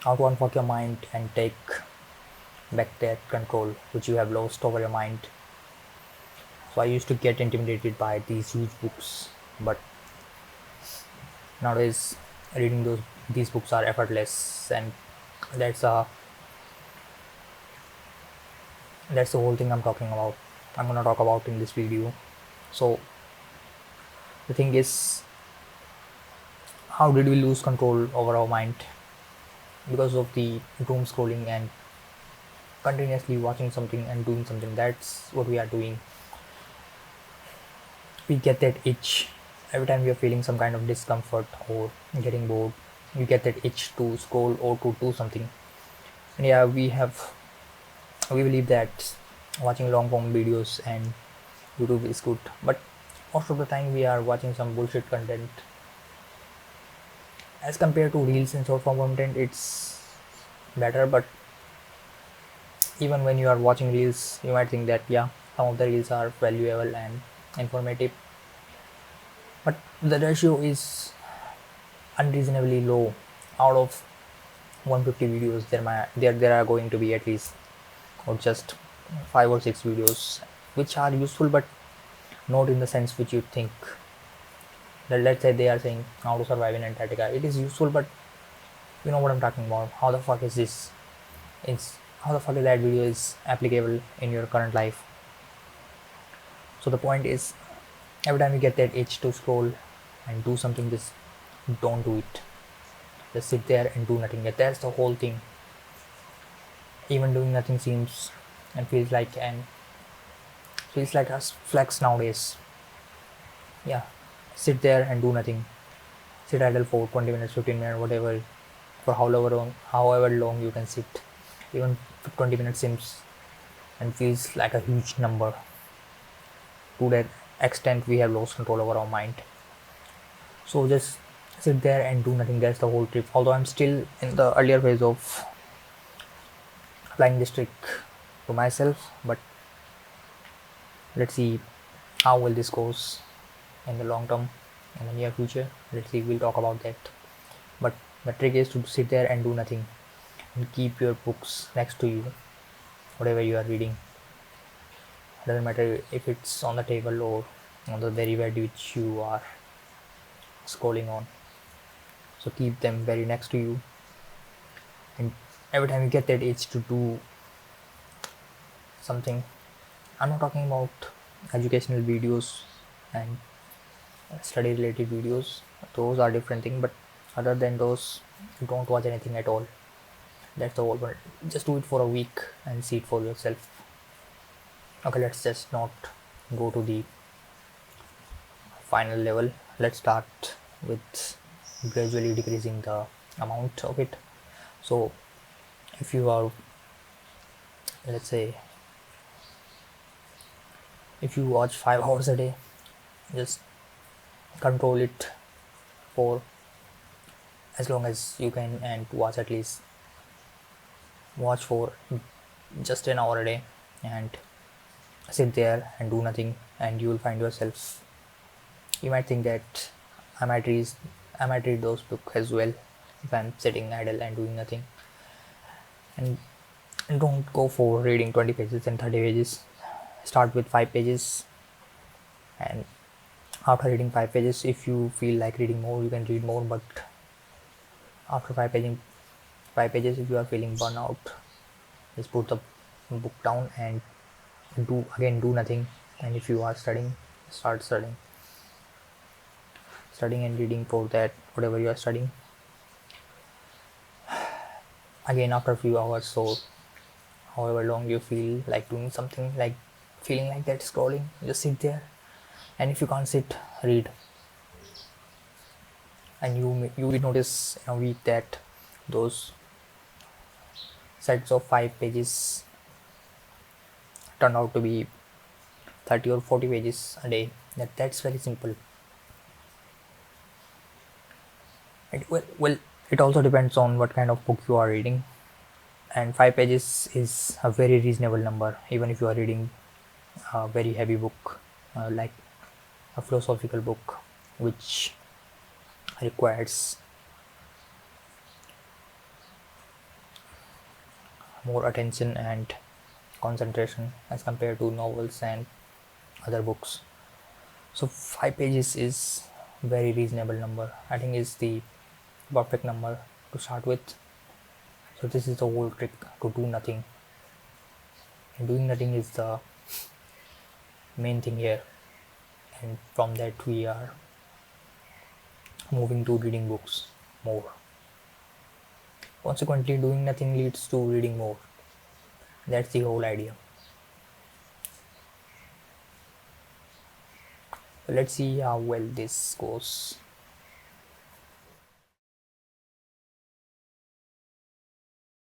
how to unfuck your mind and take back that control which you have lost over your mind. So I used to get intimidated by these huge books, but nowadays reading these books are effortless, and that's a that's the whole thing I'm gonna talk about in this video. So the thing is, how did we lose control over our mind? Because of the doom scrolling and continuously watching something and doing something. That's what we are doing. We get that itch every time we are feeling some kind of discomfort or getting bored. We get that itch to scroll or to do something. And yeah, we believe that watching long form videos and YouTube is good, but most of the time we are watching some bullshit content as compared to reels and short form content. It's better, but even when you are watching reels, you might think that yeah, some of the reels are valuable and informative, but the ratio is unreasonably low. Out of 150 videos, there are going to be at least or just 5 or 6 videos which are useful, but not in the sense which you think. That let's say they are saying how to survive in Antarctica. It is useful, but you know what I'm talking about. How the fuck is this? It's how the fuck is that video is applicable in your current life? So the point is, every time you get that itch to scroll and do something, just don't do it. Just sit there and do nothing. That's the whole thing. Even doing nothing seems and feels like a flex nowadays. Yeah, sit there and do nothing. Sit idle for 20 minutes, 15 minutes, whatever, for however long you can sit. Even 20 minutes seems and feels like a huge number. To that extent, we have lost control over our mind. So just sit there and do nothing. That's the whole trip. Although I'm still in the earlier phase of applying this trick to myself, but let's see how well this goes in the long term, in the near future. Let's see, we'll talk about that. But the trick is to sit there and do nothing and keep your books next to you, whatever you are reading. Doesn't matter if it's on the table or on the very bed which you are scrolling on. So keep them very next to you, and every time you get that itch to do something, I'm not talking about educational videos and study related videos. Those are different thing, but other than those, don't watch anything at all. That's the whole point. Just do it for a week and see it for yourself. Okay, let's just not go to the final level. Let's start with gradually decreasing the amount of it. So if you are, let's say, if you watch 5 hours a day, just control it for as long as you can, and watch for just an hour a day and sit there and do nothing, and you will find yourself, you might think that I might read I might read those books as well if I'm sitting idle and doing nothing. And don't go for reading 20 pages and 30 pages. Start with 5 pages, and after reading 5 pages, if you feel like reading more, you can read more. But after 5 pages, if you are feeling burnout, just put the book down and do nothing. And if you are studying, start studying and reading for that whatever you are studying. Again, after a few hours or however long you feel like doing something, like feeling like that scrolling, just sit there. And if you can't sit, read. And you will notice in a week that those sets of 5 pages turned out to be 30 or 40 pages a day. That's very simple. Well, it also depends on what kind of book you are reading, and 5 pages is a very reasonable number, even if you are reading a very heavy book, like a philosophical book which requires more attention and concentration as compared to novels and other books. So 5 pages is very reasonable number. I think is the perfect number to start with. So this is the whole trick, to do nothing. And doing nothing is the main thing here. And from that we are moving to reading books more. Consequently, doing nothing leads to reading more. That's the whole idea. So let's see how well this goes.